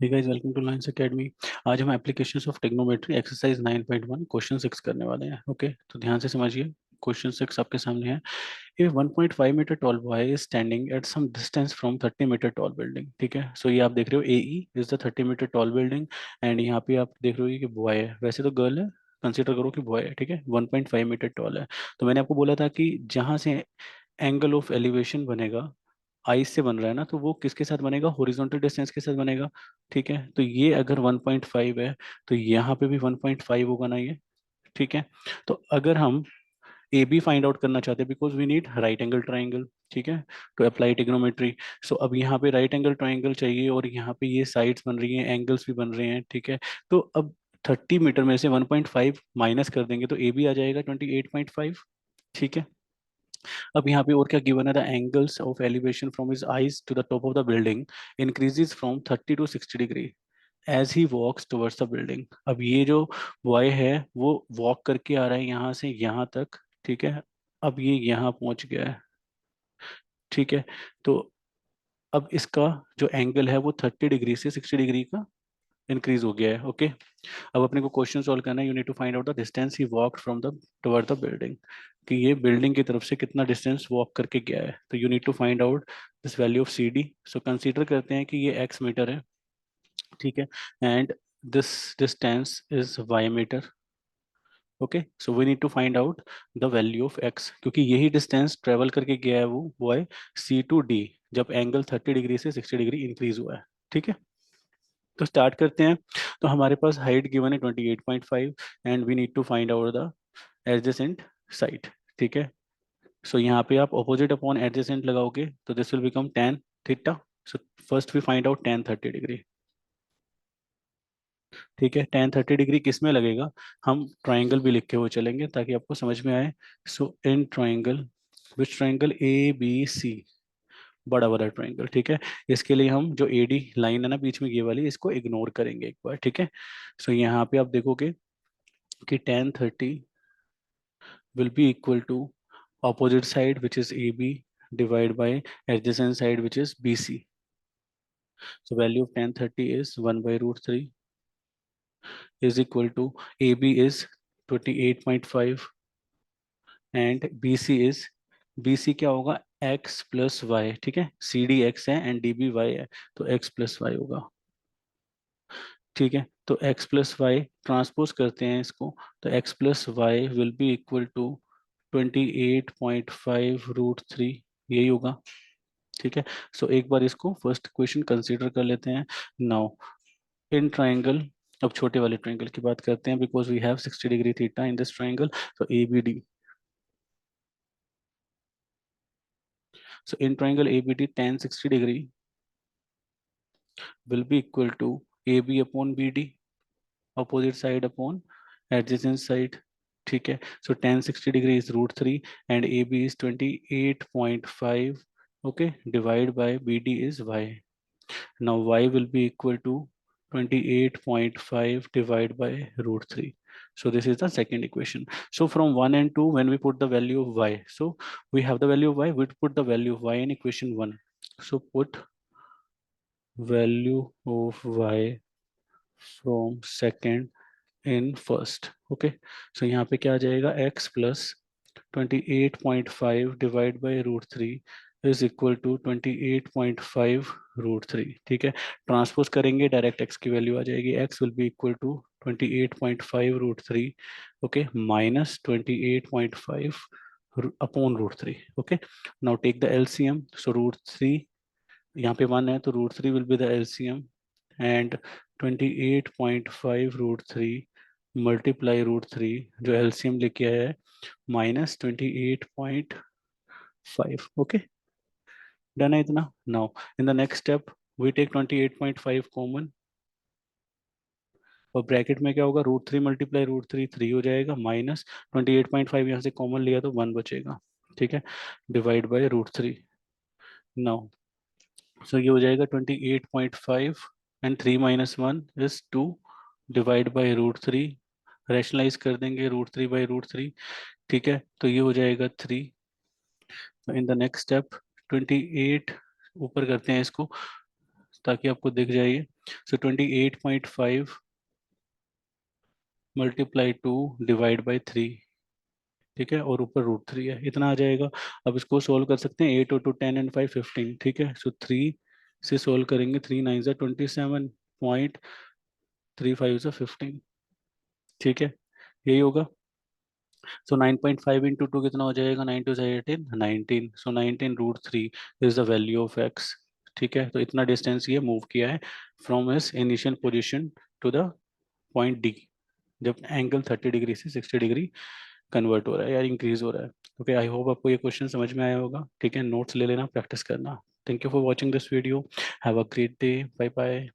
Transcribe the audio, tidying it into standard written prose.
Hey guys, welcome to Lions academy. आज हम applications of trigonometry exercise 9.1 question 6 करने वाले हैं। ओके, तो ध्यान से समझिए। क्वेश्चन 6 आपके सामने है। A 1.5 metre tall boy is standing at some distance from 30 metre tall building. ठीक है, सो ये आप देख रहे हो, A is the 30 metre tall building and यहाँ पे आप देख रहे हो कि बॉय है, वैसे तो गर्ल है, कंसिडर करो कि बॉय है। ठीक है, 1.5 मीटर टॉल है। तो मैंने आपको बोला था कि जहां से एंगल ऑफ एलिवेशन बनेगा, आइस से बन रहा है ना, तो वो किसके साथ बनेगा? हॉरिजॉन्टल डिस्टेंस के साथ बनेगा। ठीक है, तो ये अगर 1.5 है तो यहाँ पे भी 1.5 होगा ना ये। ठीक है, तो अगर हम ए बी फाइंड आउट करना चाहते हैं, because we need right angle triangle. ठीक है, टू अप्लाई ट्रिग्नोमेट्री। सो अब यहाँ पे राइट एंगल ट्राइंगल चाहिए और यहाँ पे ये साइड्स बन रही हैं, एंगल्स भी बन रहे हैं। ठीक है, तो अब 30 मीटर में से 1.5 माइनस कर देंगे तो ए बी आ जाएगा 28.5। ठीक है, अब यहाँ पे और क्या गिवन है? The angles of elevation from his eyes to the top of the building increases from 30 to 60 degree as he walks towards the building. अब ये जो बॉय है वो वॉक करके आ रहा है यहाँ से यहाँ तक। ठीक है, अब ये यहाँ पहुंच गया है। ठीक है, तो अब इसका जो एंगल है वो 30 डिग्री से 60 डिग्री का इंक्रीज हो गया है। ओके, अब अपने को क्वेश्चन सॉल्व करना है। You need to find out the distance he walked from the toward the building, कि ये बिल्डिंग की तरफ से कितना डिस्टेंस वॉक करके गया है। तो you need to find out this value of C D. So consider करते हैं कि ये एक्स मीटर है। ठीक है, and this distance is y meter. Okay, so we need to find out the value of x, क्योंकि यही distance travel करके गया है वो है सी टू डी, जब एंगल 30 डिग्री से 60 डिग्री इंक्रीज हुआ है। ठीक है, तो स्टार्ट करते हैं। तो हमारे पास हाइट गिवन है 28.5 and we need to find out the adjacent side. ठीक है, सो यहाँ पे आप ऑपोजिट अपॉन एडजेसेंट लगाओगे तो this will become tan theta. So first we find out tan 30 degree. ठीक है, tan 30 डिग्री किस में लगेगा? हम ट्राइंगल भी लिख के वो चलेंगे ताकि आपको समझ में आए। So in triangle, which triangle? A B C, बड़ा वाला ट्राइंगल। ठीक है, इसके लिए हम जो एडी लाइन है ना बीच में ये वाली, इसको इग्नोर करेंगे एक बार। ठीक है, सो यहाँ पे आप देखोगे कि tan 30 will be equal to opposite side which is AB divided by adjacent side which is BC. So value of tan 30 is 1 by root 3 is equal to AB is 28.5 and BC क्या होगा? x plus y। ठीक है, CD x है and DB y है, तो x plus y होगा। ठीक है, तो x प्लस वाई ट्रांसपोज करते हैं इसको, तो x plus y will be equal to 28.5 root three, यही होगा। ठीक है, सो एक बार इसको फर्स्ट क्वेश्चन कंसीडर कर लेते हैं। नाउ इन ट्राइंगल, अब छोटे वाले ट्राइंगल की बात करते हैं, because we have 60 degree theta in this triangle. So A B D, so in triangle A B D tan 60 degree will be equal to A B upon B D, opposite side upon adjacent side। ठीक है, so tan 60 degree is root 3 and AB is 28.5। okay, divide by BD is y। now y will be equal to 28.5 divided by root 3। so this is the second equation। so from 1 and 2, when we put the value of y, so we have the value of y, we put the value of y in equation 1। so put value of y from second in first. Okay, so यहाँ पे क्या आ जाएगा? x plus 28.5 divide by root three is equal to 28.5 root three. ठीक है, transpose करेंगे direct x की वैल्यू आ जाएगी, x will be equal to 28.5 root three, okay, minus 28.5 upon root three. Okay, now take the LCM. So root three, यहाँ पे 1 है तो root three will be the LCM and 28.5 root three multiply root three, जो LCM लेके आया है, minus 28.5। Okay, done है इतना। Now in the next step we take 28.5 common, और ब्रैकेट में क्या होगा? Root three multiply root three, three हो जाएगा, माइनस 28.5 यहाँ से कॉमन लिया तो 1 बचेगा। ठीक है, divide by root three. Now so ये हो जाएगा 28.5 and 3 minus 1 is 2 divide by root three, rationalize कर देंगे root three by root three. ठीक है, तो ये हो जाएगा 3। इन द नेक्स्ट स्टेप 28 ऊपर करते हैं इसको, ताकि आपको दिख जाइए। सो 28.5 मल्टीप्लाई 2 डिवाइड बाई 3, ठीक है, और ऊपर √3 है, इतना आ जाएगा। अब इसको सोल्व कर सकते हैं, 8 और 2 10 and 5 15, ठीक है। सो 3 से सोल्व करेंगे, 3 9 जा 27.35 जा 15, ठीक है, यही होगा। सो 9.5 into 2 कितना हो जाएगा, 9 2 18 19, so 19 √3 is the value of x, ठीक है। तो इतना डिस्टेंस ये मूव किया है from his initial position to the point D, जब एंगल 30 डिग्री से 60 डिग्री कन्वर्ट हो रहा है या इंक्रीज हो रहा है। ओके, आई होप आपको ये क्वेश्चन समझ में आया होगा, ठीक है। नोट्स ले लेना, प्रैक्टिस करना। Thank you for watching this video, have a great day, bye bye.